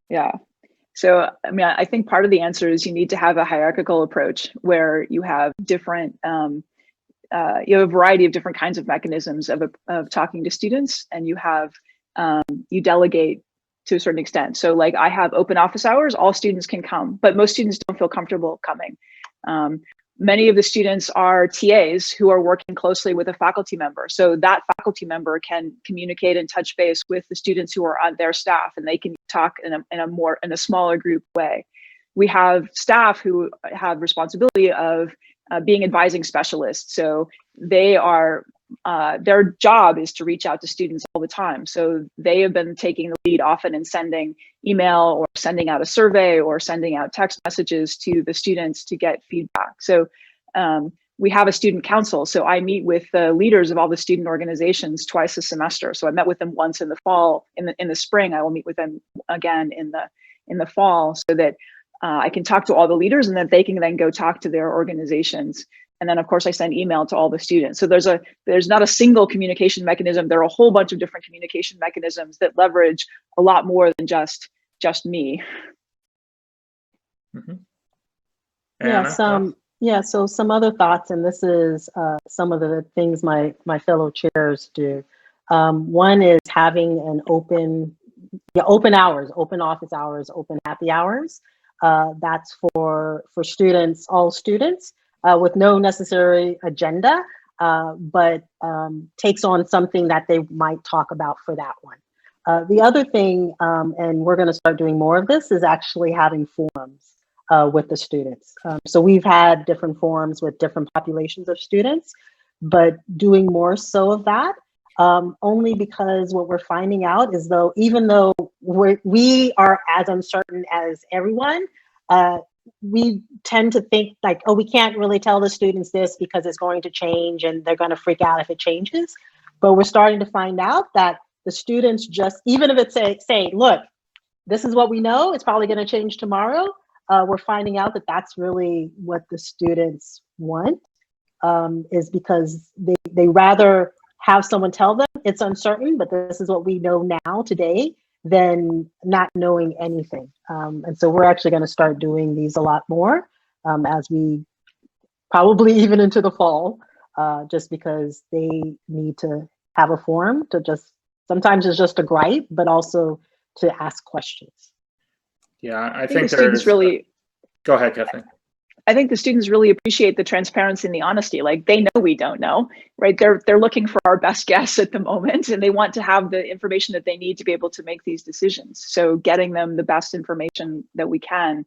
Yeah. So, I mean, I think part of the answer is you need to have a hierarchical approach where you have different, you have a variety of different kinds of mechanisms of talking to students, and you have, you delegate to a certain extent. So like I have open office hours, all students can come, but most students don't feel comfortable coming. Many of the students are TAs who are working closely with a faculty member. So that faculty member can communicate and touch base with the students who are on their staff, and they can talk in a smaller group way. We have staff who have responsibility of being advising specialists. So they are, their job is to reach out to students all the time. So they have been taking the lead often in sending email or sending out a survey or sending out text messages to the students to get feedback. So we have a student council. So I meet with the leaders of all the student organizations twice a semester. So I met with them once in the fall. In the spring, I will meet with them again in the fall, so that I can talk to all the leaders and that they can then go talk to their organizations. And then of course I send email to all the students. So there's not a single communication mechanism. There are a whole bunch of different communication mechanisms that leverage a lot more than just me. Mm-hmm. So some other thoughts, and this is some of the things my fellow chairs do. One is having an open hours, open office hours, open happy hours. That's for students, all students, with no necessary agenda, but takes on something that they might talk about for that one. The other thing, and we're going to start doing more of this, is actually having forums with the students. So we've had different forums with different populations of students, but doing more so of that, only because what we're finding out is even though we are as uncertain as everyone, we tend to think like, oh, we can't really tell the students this because it's going to change and they're going to freak out if it changes. But we're starting to find out that the students just, even if it's say, look, this is what we know, it's probably going to change tomorrow. We're finding out that that's really what the students want, is because they rather have someone tell them it's uncertain, but this is what we know now today, than not knowing anything. And so we're actually going to start doing these a lot more as we probably even into the fall, just because they need to have a forum to sometimes it's just a gripe, but also to ask questions. Yeah, I think the students really. Go ahead, Kathleen. I think the students really appreciate the transparency and the honesty. Like they know we don't know, right? They're looking for our best guess at the moment, and they want to have the information that they need to be able to make these decisions. So getting them the best information that we can.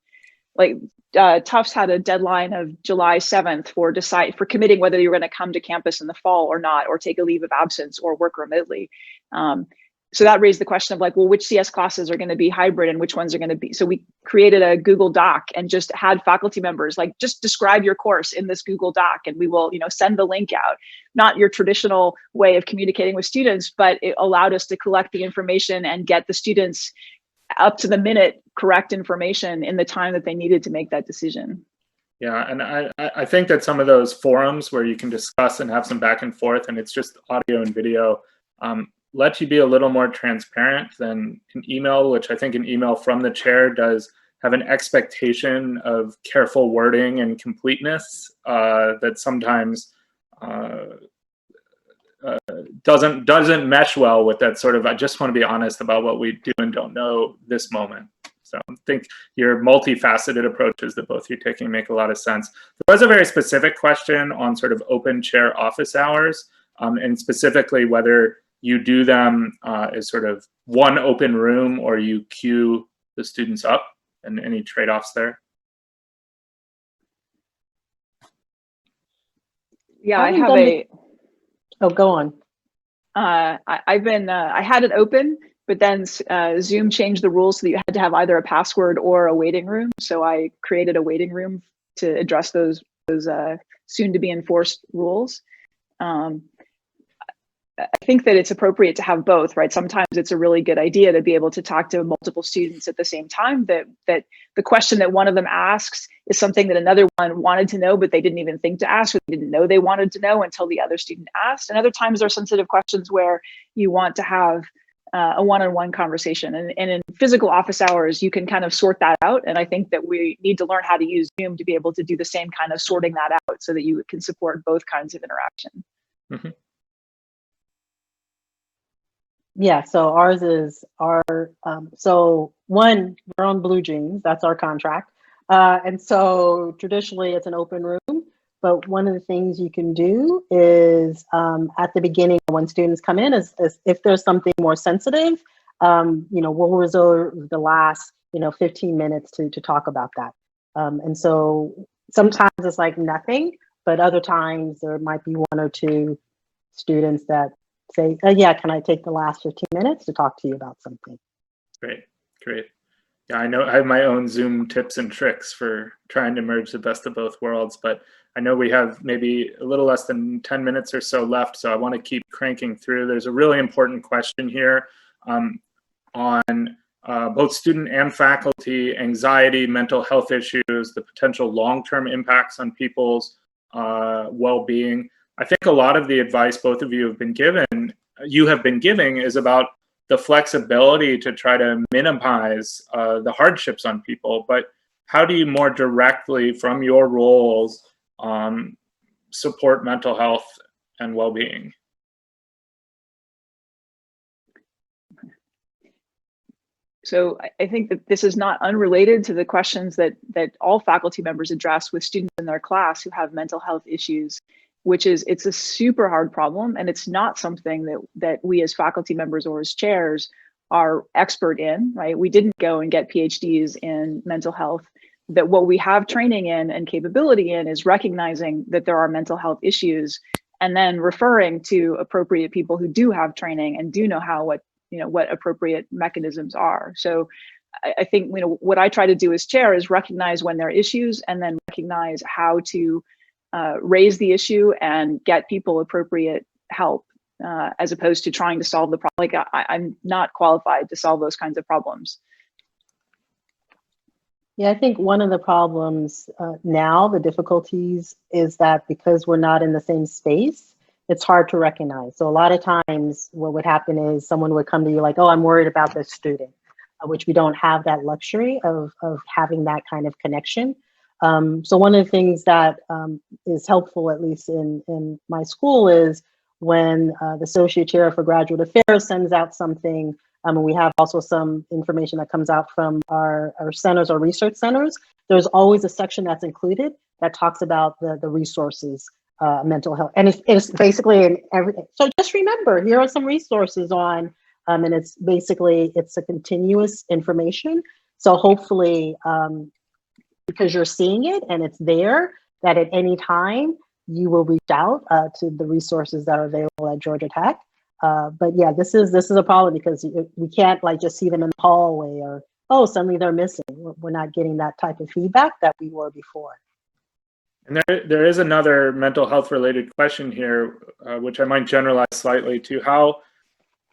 Like Tufts had a deadline of July 7th for committing whether you were going to come to campus in the fall or not, or take a leave of absence or work remotely. So that raised the question of like, well, which CS classes are going to be hybrid and which ones are going to be. So we created a Google Doc and just had faculty members like, just describe your course in this Google Doc, and we will, send the link out. Not your traditional way of communicating with students, but it allowed us to collect the information and get the students up to the minute correct information in the time that they needed to make that decision. Yeah, and I think that some of those forums where you can discuss and have some back and forth, and it's just audio and video, let you be a little more transparent than an email, which I think an email from the chair does have an expectation of careful wording and completeness that sometimes doesn't mesh well with that sort of, I just want to be honest about what we do and don't know this moment. So I think your multifaceted approaches that both you're taking make a lot of sense. There was a very specific question on sort of open chair office hours, and specifically whether you do them as sort of one open room or you queue the students up, and any trade-offs there. Yeah, I have a. Oh, go on. I had it open, but then Zoom changed the rules so that you had to have either a password or a waiting room. So I created a waiting room to address those soon to be enforced rules. I think that it's appropriate to have both, right? Sometimes it's a really good idea to be able to talk to multiple students at the same time, that the question that one of them asks is something that another one wanted to know, but they didn't even think to ask, or they didn't know they wanted to know until the other student asked. And other times there are sensitive questions where you want to have a one-on-one conversation. And in physical office hours, you can kind of sort that out. And I think that we need to learn how to use Zoom to be able to do the same kind of sorting that out so that you can support both kinds of interaction. Mm-hmm. Yeah, so ours is so one, we're on Blue Jeans, that's our contract. And so traditionally it's an open room, but one of the things you can do is at the beginning when students come in is if there's something more sensitive, we'll reserve the last, 15 minutes to talk about that. And so sometimes it's like nothing, but other times there might be one or two students that say, yeah, can I take the last 15 minutes to talk to you about something? Great. Yeah, I know I have my own Zoom tips and tricks for trying to merge the best of both worlds, but I know we have maybe a little less than 10 minutes or so left, so I want to keep cranking through. There's a really important question here on both student and faculty anxiety, mental health issues, the potential long-term impacts on people's well-being. I think a lot of the advice both of you have been giving is about the flexibility to try to minimize the hardships on people. But how do you more directly from your roles support mental health and well-being? So I think that this is not unrelated to the questions that all faculty members address with students in their class who have mental health issues, which is it's a super hard problem, and it's not something that we as faculty members or as chairs are expert in, right? We didn't go and get PhDs in mental health. That what we have training in and capability in is recognizing that there are mental health issues and then referring to appropriate people who do have training and do know what appropriate mechanisms are. So I think what I try to do as chair is recognize when there are issues and then recognize how to raise the issue and get people appropriate help, as opposed to trying to solve the problem. Like I'm not qualified to solve those kinds of problems. Yeah, I think one of the problems now, the difficulties, is that because we're not in the same space, it's hard to recognize. So a lot of times what would happen is someone would come to you like, oh, I'm worried about this student, which we don't have that luxury of having that kind of connection. So one of the things that is helpful, at least in my school, is when the Associate Chair for Graduate Affairs sends out something, and we have also some information that comes out from our centers, our research centers, there's always a section that's included that talks about the resources, mental health. And it's basically in every, so just remember, here are some resources on, and it's a continuous information. So hopefully, because you're seeing it and it's there, that at any time you will reach out to the resources that are available at Georgia Tech. But yeah, this is a problem because we can't like just see them in the hallway or, oh, suddenly they're missing. We're not getting that type of feedback that we were before. And there is another mental health related question here, which I might generalize slightly to. How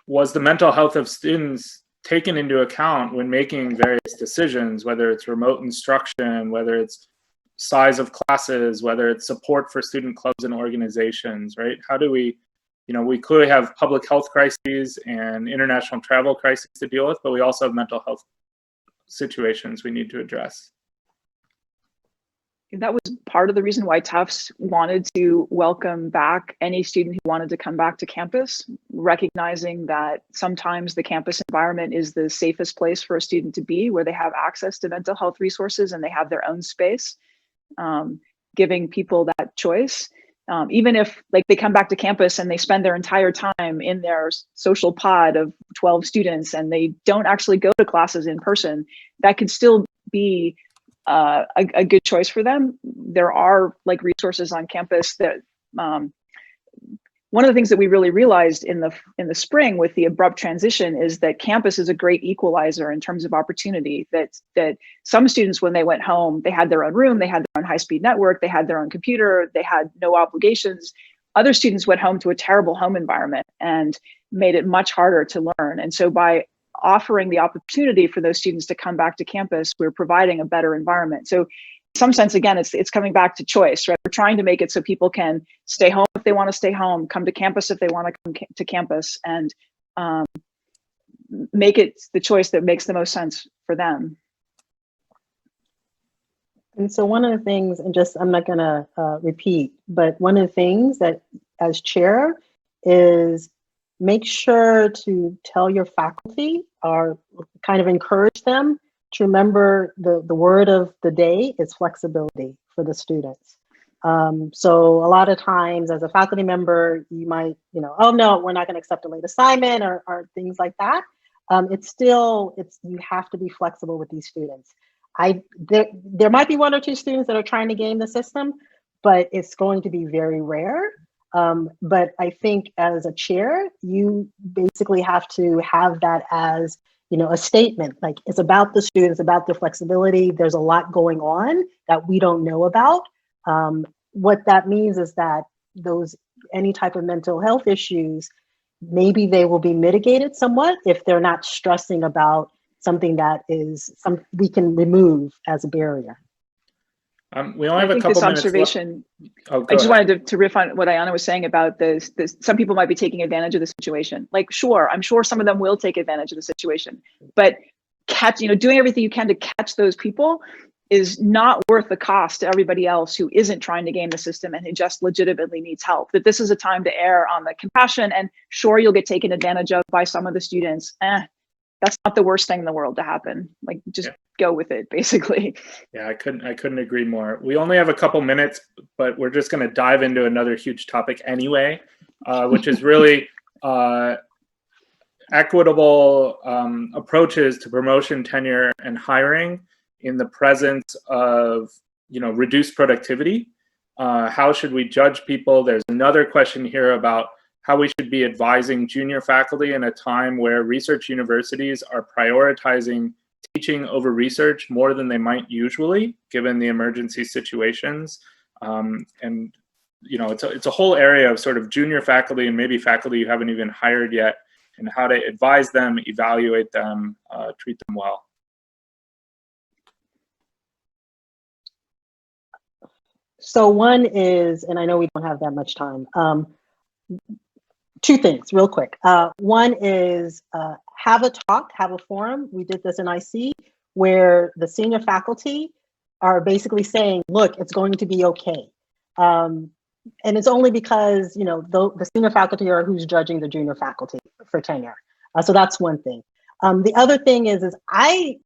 was the mental health of students taken into account when making various decisions, whether it's remote instruction, whether it's size of classes, whether it's support for student clubs and organizations, right? How do we, we clearly have public health crises and international travel crises to deal with, but we also have mental health situations we need to address. That was part of the reason why Tufts wanted to welcome back any student who wanted to come back to campus, recognizing that sometimes the campus environment is the safest place for a student to be, where they have access to mental health resources and they have their own space, giving people that choice. Even if like they come back to campus and they spend their entire time in their social pod of 12 students and they don't actually go to classes in person, that could still be a good choice for them. There are like resources on campus that one of the things that we really realized in the spring with the abrupt transition is that campus is a great equalizer in terms of opportunity. That some students, when they went home, they had their own room, they had their own high-speed network, they had their own computer, they had no obligations. Other students went home to a terrible home environment and made it much harder to learn. And so by offering the opportunity for those students to come back to campus, we're providing a better environment. So in some sense, again, it's coming back to choice, right? We're trying to make it so people can stay home if they want to stay home, come to campus if they want to come to campus, and make it the choice that makes the most sense for them. And so one of the things, and just I'm not going to repeat, but one of the things that as chair is make sure to tell your faculty or kind of encourage them to remember the word of the day is flexibility for the students. So a lot of times as a faculty member, you might, oh no, we're not going to accept a late assignment or things like that. You have to be flexible with these students. There might be one or two students that are trying to game the system, but it's going to be very rare. But I think as a chair, you basically have to have that as, a statement, like it's about the students, about their flexibility. There's a lot going on that we don't know about. What that means is that any type of mental health issues, maybe they will be mitigated somewhat if they're not stressing about something that we can remove as a barrier. We only have a couple minutes left. I just wanted to riff on what Ayanna was saying about this. Some people might be taking advantage of the situation. Like, sure, I'm sure some of them will take advantage of the situation, but doing everything you can to catch those people is not worth the cost to everybody else who isn't trying to game the system and who just legitimately needs help. That this is a time to err on the compassion, and sure, you'll get taken advantage of by some of the students. That's not the worst thing in the world to happen. Like, just go with it, basically. Yeah, I couldn't agree more. We only have a couple minutes, but we're just going to dive into another huge topic anyway, which is really equitable approaches to promotion, tenure, and hiring in the presence of reduced productivity. How should we judge people? There's another question here about how we should be advising junior faculty in a time where research universities are prioritizing teaching over research more than they might usually, given the emergency situations. And it's a whole area of sort of junior faculty and maybe faculty you haven't even hired yet, and how to advise them, evaluate them, treat them well. So one is, and I know we don't have that much time, two things real quick. One is have a talk, have a forum. We did this in IC where the senior faculty are basically saying, look, it's going to be okay. And it's only because, the senior faculty are who's judging the junior faculty for tenure. So that's one thing. The other thing is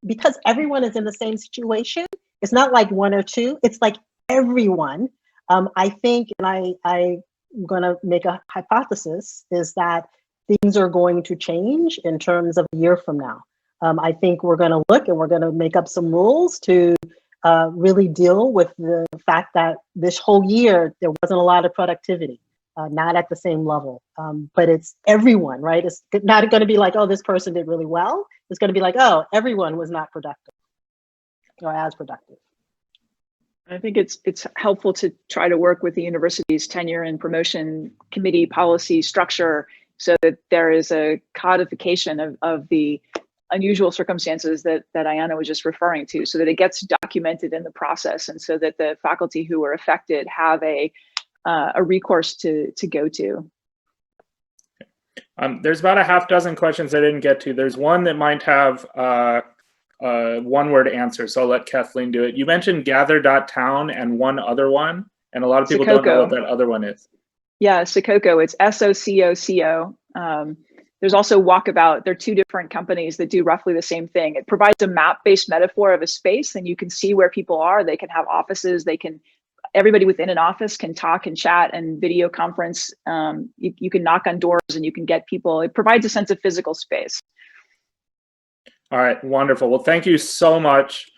because everyone is in the same situation, it's not like one or two, it's like everyone. I think, and I'm going to make a hypothesis, is that things are going to change in terms of a year from now. I think we're going to look and we're going to make up some rules to really deal with the fact that this whole year, there wasn't a lot of productivity, not at the same level. But it's everyone, right? It's not going to be like, oh, this person did really well. It's going to be like, oh, everyone was not productive or as productive. I think it's helpful to try to work with the university's tenure and promotion committee policy structure so that there is a codification of the unusual circumstances that Ayanna was just referring to, so that it gets documented in the process, and so that the faculty who were affected have a recourse to go to. There's about a half dozen questions I didn't get to. There's one that might have one-word answer, so I'll let Kathleen do it. You mentioned gather.town and one other one, and a lot of people don't know what that other one is. Yeah, Sococo. It's SOCOCO. There's also Walkabout. They're two different companies that do roughly the same thing. It provides a map-based metaphor of a space, and you can see where people are. They can have offices. Everybody within an office can talk and chat and video conference. You can knock on doors and you can get people. It provides a sense of physical space. All right, wonderful. Well, thank you so much.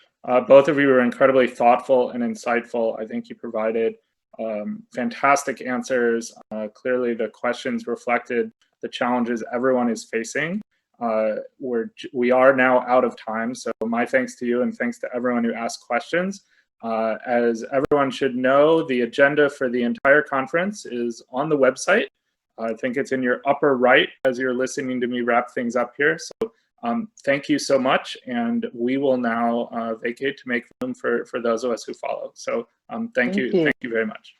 Both of you were incredibly thoughtful and insightful. I think you provided fantastic answers. Clearly, the questions reflected the challenges everyone is facing. We are now out of time, so my thanks to you and thanks to everyone who asked questions. As everyone should know, the agenda for the entire conference is on the website. I think it's in your upper right as you're listening to me wrap things up here. So thank you so much, and we will now vacate to make room for those of us who follow. So thank you very much.